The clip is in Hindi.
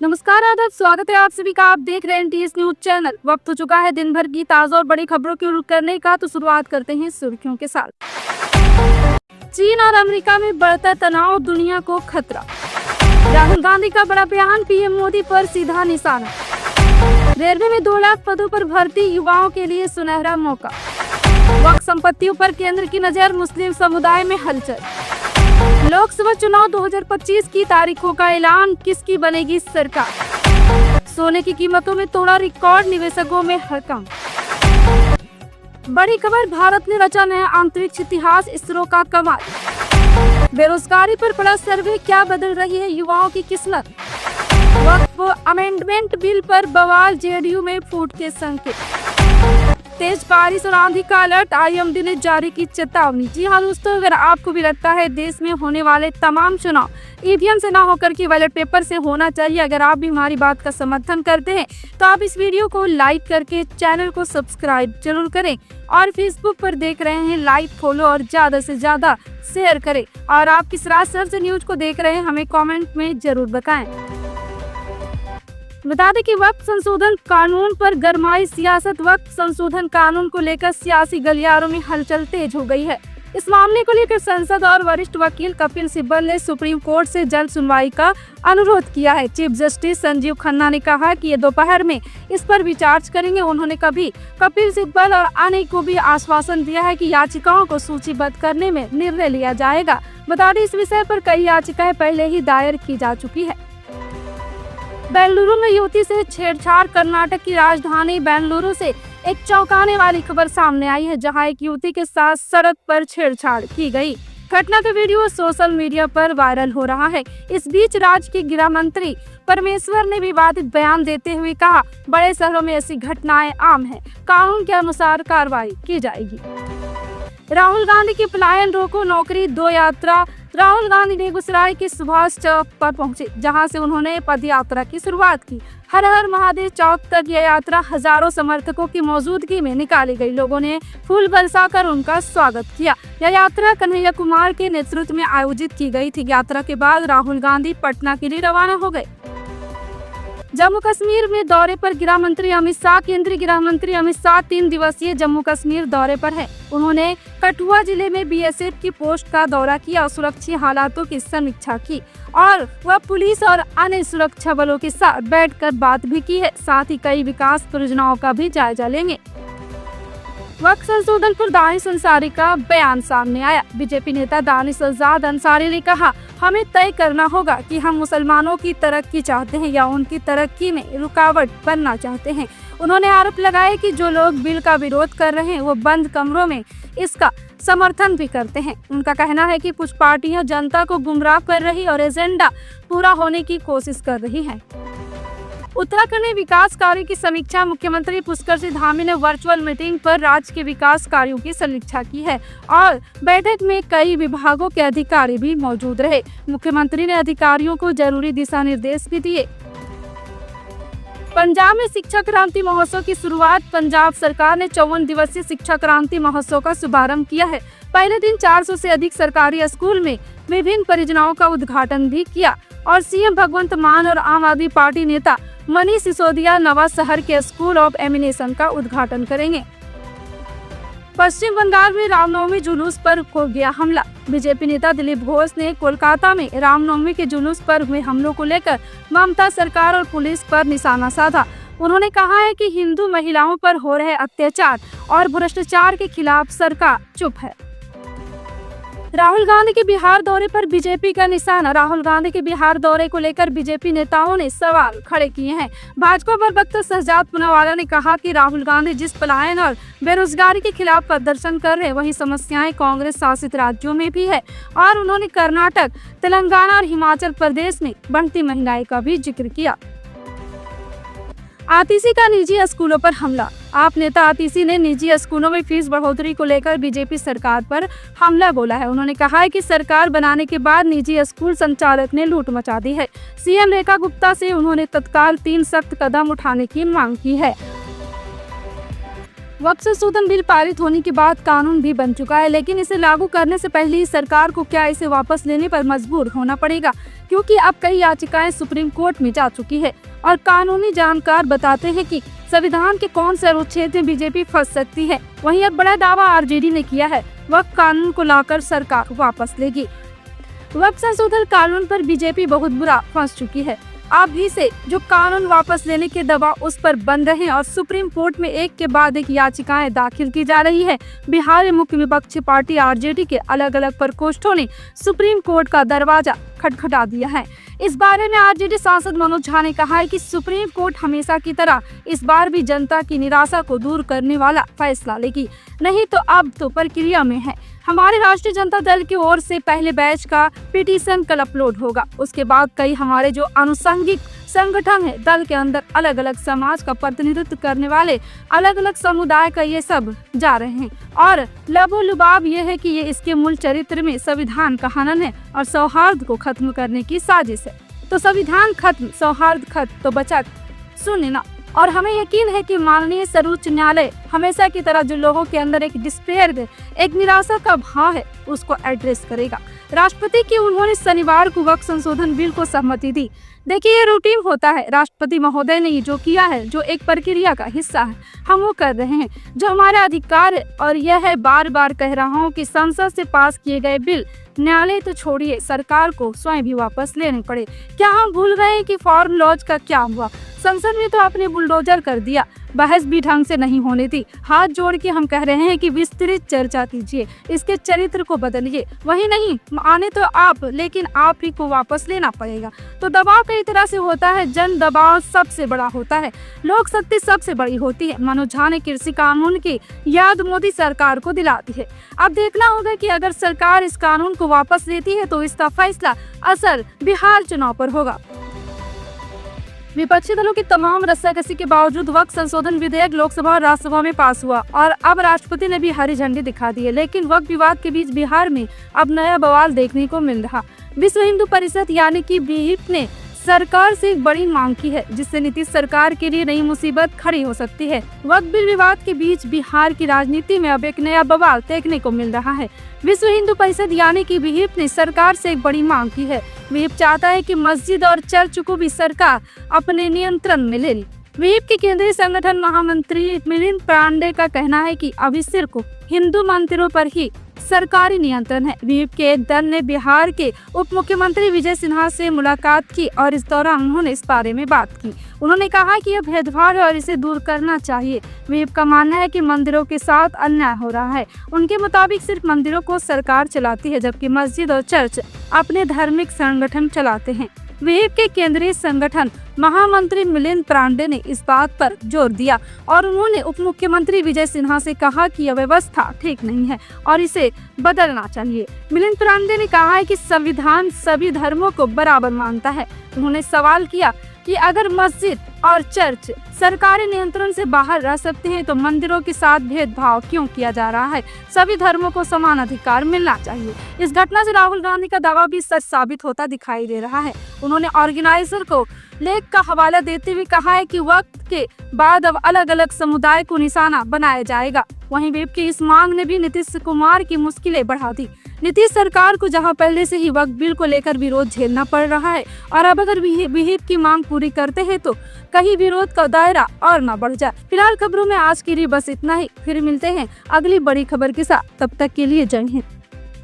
नमस्कार, आदाब, स्वागत है आप सभी का। आप देख रहे हैं टीएस न्यूज चैनल। वक्त हो चुका है दिन भर की ताजा और बड़ी खबरों की रुख करने का, तो शुरुआत करते हैं सुर्खियों के साथ। चीन और अमेरिका में बढ़ता तनाव, दुनिया को खतरा। राहुल गांधी का बड़ा बयान, पीएम मोदी पर सीधा निशाना। रेलवे में 2 लाख पदों पर भर्ती, युवाओं के लिए सुनहरा मौका। वक्फ संपत्तियों पर केंद्र की नजर, मुस्लिम समुदाय में हलचल। लोकसभा चुनाव 2025 की तारीखों का ऐलान, किसकी बनेगी सरकार। सोने की कीमतों में तोड़ा रिकॉर्ड, निवेशकों में हड़कंप। बड़ी खबर, भारत ने रचा नया अंतरिक्ष इतिहास, इसरो का कमाल। बेरोजगारी पर पड़ा सर्वे, क्या बदल रही है युवाओं की किस्मत। वक्फ अमेंडमेंट बिल पर बवाल, जेडीयू में फूट के संकेत। तेज बारिश और आंधी का अलर्ट, आईएमडी ने जारी की चेतावनी। जी हाँ दोस्तों, अगर आपको भी लगता है देश में होने वाले तमाम चुनाव ईवीएम से ना होकर के बैलेट पेपर से होना चाहिए, अगर आप भी हमारी बात का समर्थन करते हैं तो आप इस वीडियो को लाइक करके चैनल को सब्सक्राइब जरूर करें, और फेसबुक पर देख रहे हैं लाइक, फॉलो और ज्यादा से ज्यादा शेयर करें, और आप किस राज से न्यूज को देख रहे हैं हमें कॉमेंट में जरूर बताएं। बता दें कि वक्फ संशोधन कानून पर गरमाई सियासत। वक्फ संशोधन कानून को लेकर सियासी गलियारों में हलचल तेज हो गई है। इस मामले को लेकर संसद और वरिष्ठ वकील कपिल सिब्बल ने सुप्रीम कोर्ट से जल्द सुनवाई का अनुरोध किया है। चीफ जस्टिस संजीव खन्ना ने कहा कि ये दोपहर में इस पर विचार करेंगे। उन्होंने कभी कपिल सिब्बल और अन्य को भी आश्वासन दिया है कि याचिकाओं को सूचीबद्ध करने में निर्णय लिया जाएगा। बता दें, इस विषय पर कई याचिकाएं पहले ही दायर की जा चुकी है। बेंगलुरु में युवती से छेड़छाड़। कर्नाटक की राजधानी बेंगलुरु से एक चौंकाने वाली खबर सामने आई है, जहां एक युवती के साथ सड़क पर छेड़छाड़ की गई। घटना का वीडियो सोशल मीडिया पर वायरल हो रहा है। इस बीच राज्य के गृह मंत्री परमेश्वर ने विवादित बयान देते हुए कहा, बड़े शहरों में ऐसी घटनाएं आम हैं, कानून के अनुसार कार्रवाई की जाएगी। राहुल गांधी की पलायन रोको, नौकरी दो यात्रा। राहुल गांधी बेगूसराय के सुभाष चौक पर पहुंचे, जहां से उन्होंने पद यात्रा की शुरुआत की। हर हर महादेव चौक तक यह यात्रा हजारों समर्थकों की मौजूदगी में निकाली गई। लोगों ने फूल बरसाकर उनका स्वागत किया। यह यात्रा कन्हैया कुमार के नेतृत्व में आयोजित की गई थी। यात्रा के बाद राहुल गांधी पटना के लिए रवाना हो गए। जम्मू कश्मीर में दौरे पर गृह मंत्री अमित शाह। केंद्रीय गृह मंत्री अमित शाह 3 दिवसीय जम्मू कश्मीर दौरे पर हैं। उन्होंने कठुआ जिले में बीएसएफ की पोस्ट का दौरा किया और सुरक्षा हालातों की समीक्षा की, और वह पुलिस और अन्य सुरक्षा बलों के साथ बैठकर बात भी की है। साथ ही कई विकास परियोजनाओं का भी जायजा लेंगे। वक्फ संशोधन पर दानिश अंसारी का बयान सामने आया। बीजेपी नेता दानिश आजाद अंसारी ने कहा, हमें तय करना होगा कि हम मुसलमानों की तरक्की चाहते हैं या उनकी तरक्की में रुकावट बनना चाहते हैं। उन्होंने आरोप लगाया कि जो लोग बिल का विरोध कर रहे हैं वो बंद कमरों में इसका समर्थन भी करते हैं। उनका कहना है कि कुछ पार्टियां जनता को गुमराह कर रही और एजेंडा पूरा होने की कोशिश कर रही हैं। उत्तराखंड में विकास कार्यों की समीक्षा। मुख्यमंत्री पुष्कर सिंह धामी ने वर्चुअल मीटिंग पर राज्य के विकास कार्यों की समीक्षा की है, और बैठक में कई विभागों के अधिकारी भी मौजूद रहे। मुख्यमंत्री ने अधिकारियों को जरूरी दिशा निर्देश भी दिए। पंजाब में शिक्षा क्रांति महोत्सव की शुरुआत। पंजाब सरकार ने 54 दिवसीय शिक्षा क्रांति महोत्सव का शुभारंभ किया है। पहले दिन 400 से अधिक सरकारी स्कूल में विभिन्न परियोजनाओं का उद्घाटन भी किया, और सीएम भगवंत मान और आम आदमी पार्टी नेता मनीष सिसोदिया नवा शहर के स्कूल ऑफ एमिनेशन का उद्घाटन करेंगे। पश्चिम बंगाल में रामनवमी जुलूस पर हो गया हमला। बीजेपी नेता दिलीप घोष ने कोलकाता में रामनवमी के जुलूस पर हुए हमलों को लेकर ममता सरकार और पुलिस पर निशाना साधा। उन्होंने कहा है कि हिंदू महिलाओं पर हो रहे अत्याचार और भ्रष्टाचार के खिलाफ सरकार चुप है। राहुल गांधी के बिहार दौरे पर बीजेपी का निशाना। राहुल गांधी के बिहार दौरे को लेकर बीजेपी नेताओं ने सवाल खड़े किए हैं। भाजपा प्रवक्ता शहजाद पूनावाला ने कहा कि राहुल गांधी जिस पलायन और बेरोजगारी के खिलाफ प्रदर्शन कर रहे हैं, वही समस्याएं कांग्रेस शासित राज्यों में भी है, और उन्होंने कर्नाटक, तेलंगाना और हिमाचल प्रदेश में बढ़ती महंगाई का भी जिक्र किया। आतिशी का निजी स्कूलों पर हमला। आप नेता आतिशी ने निजी स्कूलों में फीस बढ़ोतरी को लेकर बीजेपी सरकार पर हमला बोला है। उन्होंने कहा है कि सरकार बनाने के बाद निजी स्कूल संचालक ने लूट मचा दी है। सीएम रेखा गुप्ता से उन्होंने तत्काल 3 सख्त कदम उठाने की मांग की है। वक्फ संशोधन बिल पारित होने के बाद कानून भी बन चुका है, लेकिन इसे लागू करने से पहले ही सरकार को क्या इसे वापस लेने पर मजबूर होना पड़ेगा, क्योंकि अब कई याचिकाएं सुप्रीम कोर्ट में जा चुकी है। और कानूनी जानकार बताते हैं कि संविधान के कौन से अनुच्छेद में बीजेपी फंस सकती है। वहीं अब बड़ा दावा आरजेडी ने किया है, वक्फ कानून को लाकर सरकार वापस लेगी। वक्फ संशोधन कानून पर बीजेपी बहुत बुरा फंस चुकी है। अभी से जो कानून वापस लेने के दबाव उस पर बन रहे हैं और सुप्रीम कोर्ट में एक के बाद एक याचिकाएं दाखिल की जा रही है। बिहार में मुख्य विपक्षी पार्टी आरजेडी के अलग अलग प्रकोष्ठों ने सुप्रीम कोर्ट का दरवाजा खटखटा दिया है। इस बारे में आरजेडी सांसद मनोज झा ने कहा है कि सुप्रीम कोर्ट हमेशा की तरह इस बार भी जनता की निराशा को दूर करने वाला फैसला लेगी, नहीं तो अब तो प्रक्रिया में है। हमारे राष्ट्रीय जनता दल की ओर से पहले बैच का पिटीशन कल अपलोड होगा। उसके बाद कई हमारे जो अनुषंगिक संगठन है, दल के अंदर अलग अलग समाज का प्रतिनिधित्व करने वाले अलग अलग समुदाय का ये सब जा रहे हैं। और लबोलुबाब ये है कि ये इसके मूल चरित्र में संविधान का हनन है और सौहार्द को खत्म करने की साजिश है। तो संविधान खत्म, सौहार्द खत्म, तो बचा सुनने ना। और हमें यकीन है कि माननीय सर्वोच्च न्यायालय हमेशा की तरह जो लोगों के अंदर एक डिस्पेयर है, एक निराशा का भाव है, उसको एड्रेस करेगा। राष्ट्रपति की उन्होंने शनिवार को वक्फ संशोधन बिल को सहमति दी। देखिए, ये रूटीन होता है। राष्ट्रपति महोदय ने जो किया है, जो एक प्रक्रिया का हिस्सा है, हम वो कर रहे हैं, जो हमारा अधिकार है। और यह है, बार बार कह रहा हूँ कि संसद से पास किए गए बिल न्यायालय तो छोड़िए, सरकार को स्वयं भी वापस लेने पड़े। क्या हम भूल गए हैं कि फॉरेन लॉज का क्या हुआ? संसद ने तो आपने बुलडोजर कर दिया, बहस भी ढंग से नहीं होने दी। हाथ जोड़ के हम कह रहे हैं कि विस्तृत चर्चा कीजिए, इसके चरित्र को बदलिए। वही नहीं माने तो आप, लेकिन आप ही को वापस लेना पड़ेगा। तो दबाव कई तरह से होता है, जन दबाव सबसे बड़ा होता है, लोक शक्ति सबसे बड़ी होती है। मनोज झा ने कृषि कानून की याद मोदी सरकार को दिलाती है। अब देखना होगा कि अगर सरकार इस कानून को वापस लेती है तो इसका फैसला असर बिहार चुनाव पर होगा। विपक्षी दलों की तमाम रस्साकसी के बावजूद वक्फ संशोधन विधेयक लोकसभा और राज्यसभा में पास हुआ और अब राष्ट्रपति ने भी हरी झंडी दिखा दी है। लेकिन वक्फ विवाद के बीच बिहार में अब नया बवाल देखने को मिल रहा। विश्व हिंदू परिषद यानी कि बीहिप ने सरकार से एक बड़ी मांग की है, जिससे नीतीश सरकार के लिए नई मुसीबत खड़ी हो सकती है। वक्फ बिल विवाद के बीच बिहार की राजनीति में अब एक नया बवाल देखने को मिल रहा है। विश्व हिंदू परिषद यानी कि बीहिप ने सरकार से एक बड़ी मांग की है। बीहिप चाहता है कि मस्जिद और चर्च को भी सरकार अपने नियंत्रण में ले ले। बीहिप के केंद्रीय संगठन महामंत्री मिलिंद पांडे का कहना है कि अभी सिर्फ हिंदू मंदिरों पर ही सरकारी नियंत्रण है। बीहिप के एक दल ने बिहार के उप मुख्यमंत्री विजय सिन्हा से मुलाकात की और इस दौरान उन्होंने इस बारे में बात की। उन्होंने कहा कि यह भेदभाव है और इसे दूर करना चाहिए। बीहिप का मानना है कि मंदिरों के साथ अन्याय हो रहा है। उनके मुताबिक सिर्फ मंदिरों को सरकार चलाती है, जबकि मस्जिद और चर्च अपने धार्मिक संगठन चलाते हैं। बीहिप के केंद्रीय संगठन महामंत्री मिलिंद पांडे ने इस बात पर जोर दिया और उन्होंने उप मुख्यमंत्री विजय सिन्हा से कहा कि यह व्यवस्था ठीक नहीं है और इसे बदलना चाहिए। मिलिंद पांडे ने कहा है कि संविधान सभी धर्मों को बराबर मानता है। उन्होंने सवाल किया कि अगर मस्जिद और चर्च सरकारी नियंत्रण से बाहर रह सकते हैं तो मंदिरों के साथ भेदभाव क्यों किया जा रहा है? सभी धर्मों को समान अधिकार मिलना चाहिए। इस घटना से राहुल गांधी का दावा भी सच साबित होता दिखाई दे रहा है। उन्होंने ऑर्गेनाइजर को लेख का हवाला देते हुए कहा है कि वक्त के बाद अब अलग अलग समुदाय को निशाना बनाया जाएगा। वहीं बीहिप की इस मांग ने भी नीतीश कुमार की मुश्किलें बढ़ा दी। नीतीश सरकार को जहां पहले से ही वक्फ बिल को लेकर विरोध झेलना पड़ रहा है और अब अगर बीहिप की मांग पूरी करते हैं तो कहीं विरोध का दायरा और न बढ़ जाए। फिलहाल खबरों में आज के लिए बस इतना ही। फिर मिलते हैं अगली बड़ी खबर के साथ। तब तक के लिए जय हिंद।